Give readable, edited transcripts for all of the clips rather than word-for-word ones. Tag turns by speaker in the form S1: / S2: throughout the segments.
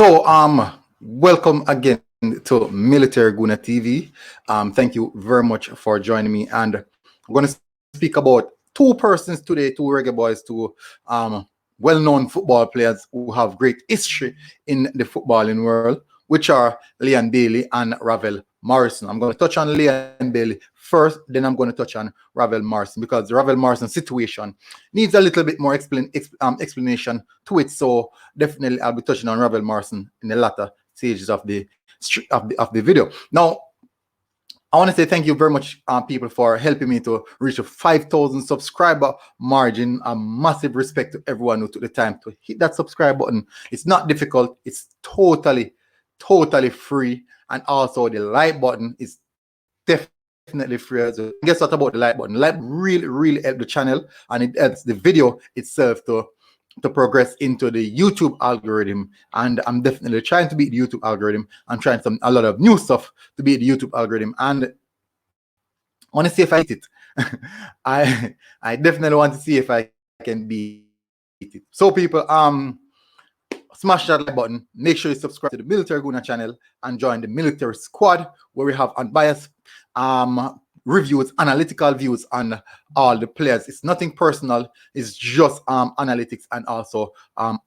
S1: Welcome again to Military Guna TV. Thank you very much for joining me. And I'm going to speak about two persons today, two reggae boys, two well-known football players who have great history in the footballing world, which are Leon Bailey and Ravel Morrison. I'm going to touch on Leon Bailey first, then I'm going to touch on Ravel Morrison, because the Ravel Morrison situation needs a little bit more explanation to it. So definitely I'll be touching on Ravel Morrison in the latter stages of the video. Now, I want to say thank you very much, people, for helping me to reach a 5,000 subscriber margin. A massive respect to everyone who took the time to hit that subscribe button. It's not difficult. It's totally free. And also the like button is definitely free as well. Guess what about the like button? Like really helps the channel, and it helps the video itself to progress into the YouTube algorithm. And I'm definitely trying to beat the YouTube algorithm. I'm trying a lot of new stuff to beat the YouTube algorithm. And I want to see if I hit it. I definitely want to see if I can beat it. So people, smash that like button. Make sure you subscribe to the Military Guna channel and join the military squad, where we have unbiased reviews, analytical views on all the players. It's nothing personal. It's just analytics and also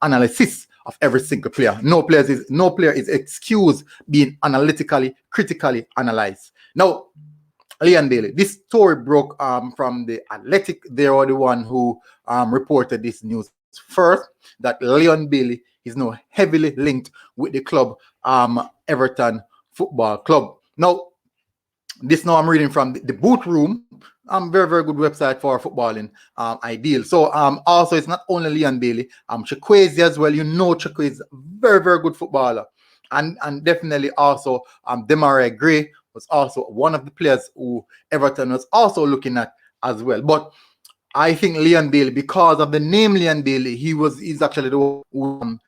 S1: analysis of every single player. No player is excused being analytically, critically analyzed. Now, Leon Bailey. This story broke from the Athletic. They are the one who reported this news first, that Leon Bailey is now heavily linked with the club, Everton Football Club. Now, this now I'm reading from the Boot Room. Very good website for footballing ideal. So also it's not only Leon Bailey, Chukwueze as well. You know Chukwueze, very good footballer, and definitely also Demarai Gray was also one of the players who Everton was also looking at as well. But I think Leon Bailey, because of the name Leon Bailey, he's actually the one who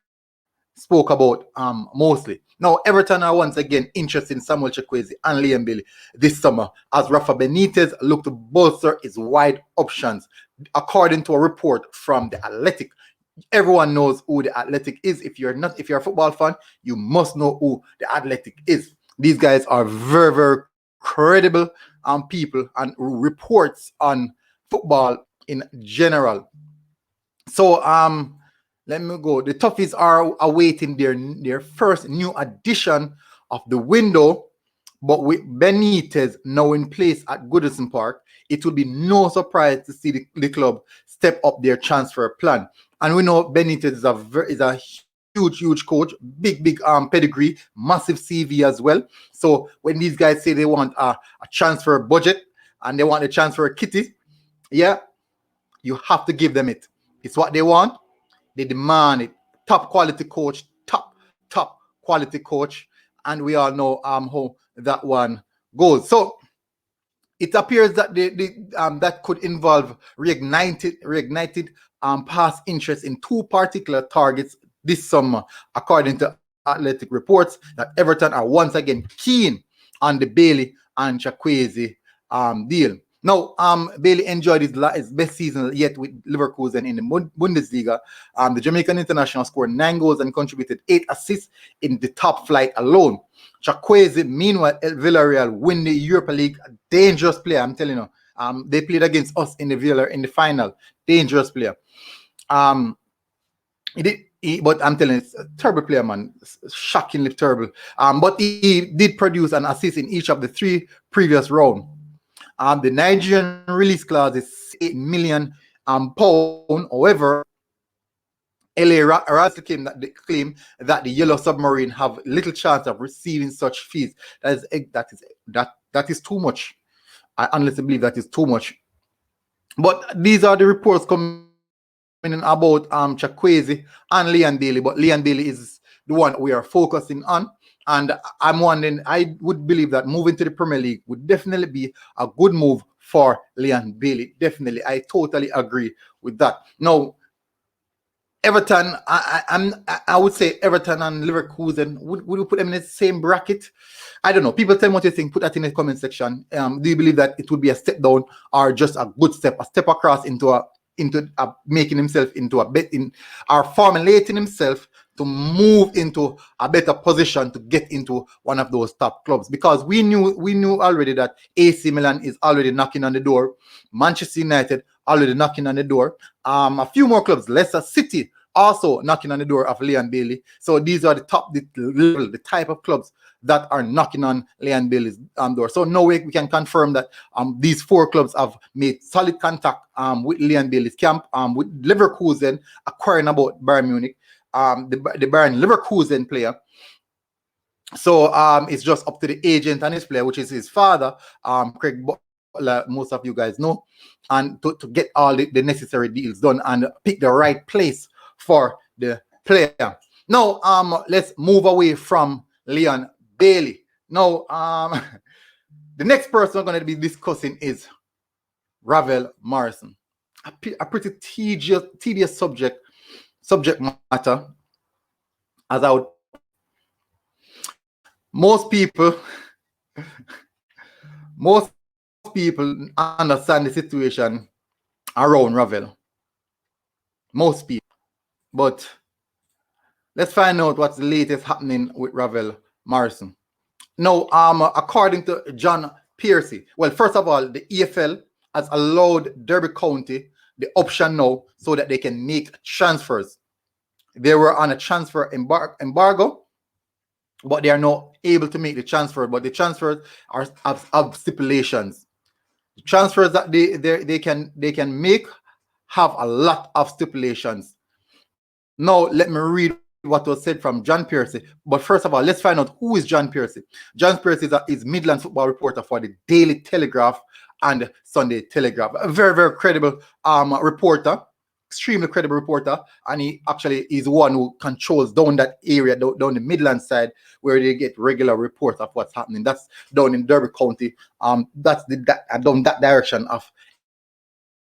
S1: spoke about mostly. Now, Everton are once again interested in Samuel Chukwueze and Leon Bailey this summer, as Rafa Benitez looked to bolster his wide options. According to a report from the Athletic, everyone knows who the Athletic is. If you're a football fan, you must know who the Athletic is. These guys are very credible people and reports on football in general. So let me go. The Toffees are awaiting their first new addition of the window, but with Benitez now in place at Goodison Park, it will be no surprise to see the club step up their transfer plan. And we know Benitez is a huge coach, big pedigree, massive CV as well. So when these guys say they want a transfer budget and they want a transfer kitty, yeah, you have to give them it. It's what they want. They demand it. Top quality coach, top quality coach, and we all know how that one goes. So it appears that that could involve reignited past interest in two particular targets this summer, according to Athletic reports, that Everton are once again keen on the Bailey and Chukwueze deal. Now, Bailey enjoyed his best season yet with Leverkusen in the Bundesliga. The Jamaican international scored 9 goals and contributed 8 assists in the top flight alone. Chukwueze, meanwhile, Villarreal win the Europa League. Dangerous player, I'm telling you. They played against us in the final. Dangerous player. But I'm telling you, it's a terrible player, man. Shockingly terrible. But he did produce an assist in each of the 3 previous rounds. The Nigerian release clause is £8 million. However, LA Rats claim that the Yellow Submarine have little chance of receiving such fees. That is too much. I honestly believe that is too much. But these are the reports coming in about Chukwueze and Leon Bailey. But Leon Bailey is the one we are focusing on. And I'm wondering, I would believe that moving to the Premier League would definitely be a good move for Leon Bailey. Definitely. I totally agree with that. Now, Everton, I would say Everton and Leverkusen, would you put them in the same bracket? I don't know. People tell me what you think. Put that in the comment section. Do you believe that it would be a step down or just a good step, a step across into making himself into a bet in, or formulating himself to move into a better position to get into one of those top clubs, because we knew already that AC Milan is already knocking on the door, Manchester United already knocking on the door, a few more clubs, Leicester City also knocking on the door of Leon Bailey. So these are the type of clubs that are knocking on Leon Bailey's door. So no way we can confirm that these 4 clubs have made solid contact with Leon Bailey's camp, with Leverkusen acquiring about Bayern Munich, the Bayern Leverkusen player. So it's just up to the agent and his player, which is his father, Craig Butler, most of you guys know, and to get all the necessary deals done and pick the right place for the player. Now, let's move away from Leon Bailey. Now, the next person we're going to be discussing is Ravel Morrison. A pretty tedious subject matter, as I would. Most people understand the situation around Ravel. Most people. But let's find out what's the latest happening with Ravel Morrison. Now, according to John Piercy, well, first of all, the EFL has allowed Derby County the option now so that they can make transfers. They were on a transfer embargo, but they are not able to make the transfer. But the transfers have stipulations. The transfers that they can make have a lot of stipulations. Now, let me read what was said from John Piercy. But first of all, let's find out who is John Piercy. John Piercy is Midlands football reporter for the Daily Telegraph and Sunday Telegraph. A very, very credible reporter, extremely credible reporter, and he actually is one who controls down that area, down the Midlands side, where they get regular reports of what's happening. That's down in Derby County. That's down that direction of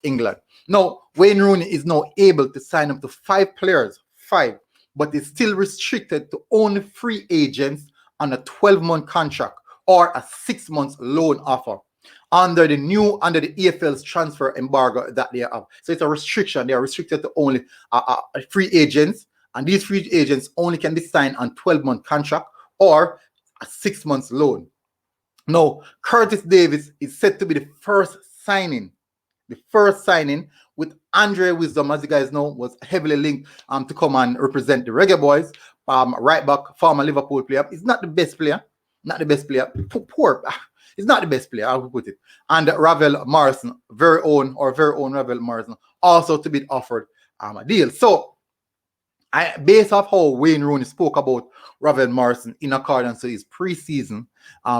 S1: England. Now, Wayne Rooney is now able to sign up to 5 players, but is still restricted to only free agents on a 12-month contract or a 6-month loan offer under the EFL's transfer embargo that they have. So it's a restriction. They are restricted to only free agents, and these free agents only can be signed on 12-month contract or a 6-month loan. Now, Curtis Davis is set to be the first signing, with Andre Wisdom, as you guys know, was heavily linked to come and represent the Reggae Boyz. Right back, former Liverpool player. He's not the best player. Poor. He's not the best player, I would put it. And Ravel Morrison, very own Ravel Morrison, also to be offered a deal. So, based off how Wayne Rooney spoke about Ravel Morrison in accordance to his pre-season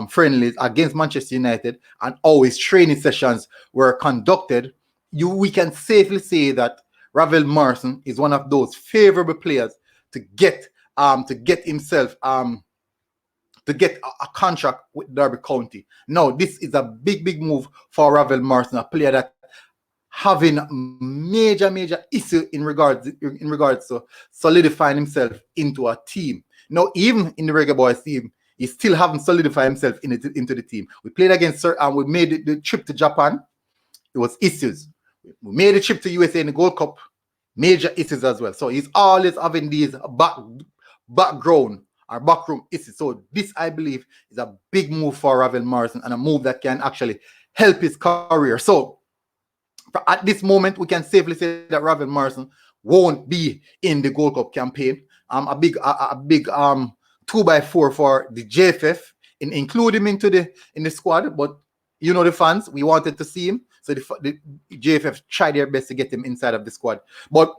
S1: friendlies against Manchester United and how his training sessions were conducted, we can safely say that Ravel Morrison is one of those favorable players to get himself to get a contract with Derby County. Now, this is a big move for Ravel Morrison, a player that having major issue in regards to solidifying himself into a team. Now, even in the Reggae Boyz team, he still haven't solidified himself into the team. We played against and we made the trip to Japan. It was issues. We made the trip to USA in the Gold Cup. Major issues as well. So he's always having these backroom issues. So this, I believe, is a big move for Ravel Morrison and a move that can actually help his career. So at this moment, we can safely say that Ravel Morrison won't be in the Gold Cup campaign. A big 2x4 for the JFF in include him in the squad. But you know the fans, we wanted to see him, so the JFF tried their best to get him inside of the squad. But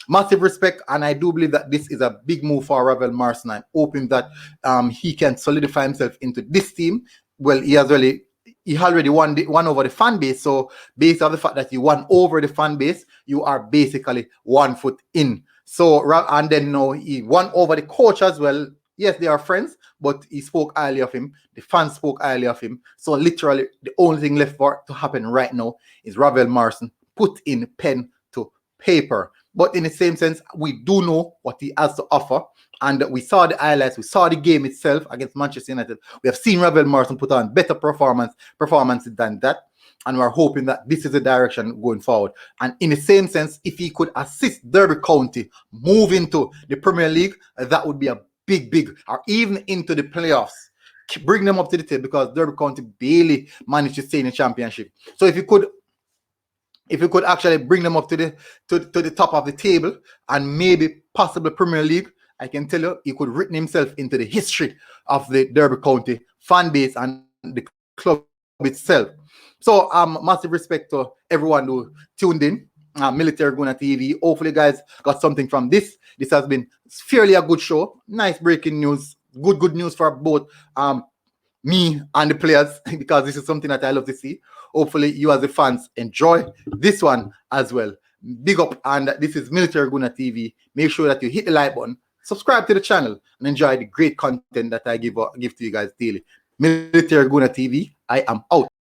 S1: massive respect, and I do believe that this is a big move for Ravel Morrison. I'm hoping that he can solidify himself into this team. Well, he already won over the fan base. So based on the fact that you won over the fan base, you are basically 1 foot in. So, and then now he won over the coach as well. Yes, they are friends, but he spoke highly of him. The fans spoke highly of him. So literally, the only thing left for to happen right now is Ravel Morrison put in pen to paper. But in the same sense, we do know what he has to offer. And we saw the highlights. We saw the game itself against Manchester United. We have seen Ravel Morrison put on better performances than that. and we're hoping that this is the direction going forward. And in the same sense, if he could assist Derby County move into the Premier League, that would be a big, or even into the playoffs. Bring them up to the table, because Derby County barely managed to stay in the championship. So if you could actually bring them up to the top of the table and maybe possibly Premier League, I can tell you, he could written himself into the history of the Derby County fan base and the club itself. So massive respect to everyone who tuned in. Military Guna TV. Hopefully, guys got something from this. This has been fairly a good show. Nice breaking news. Good news for both me and the players, because this is something that I love to see. Hopefully, you as the fans enjoy this one as well. Big up, and this is Military Guna TV. Make sure that you hit the like button, subscribe to the channel, and enjoy the great content that I give to you guys daily. Military Guna TV, I am out.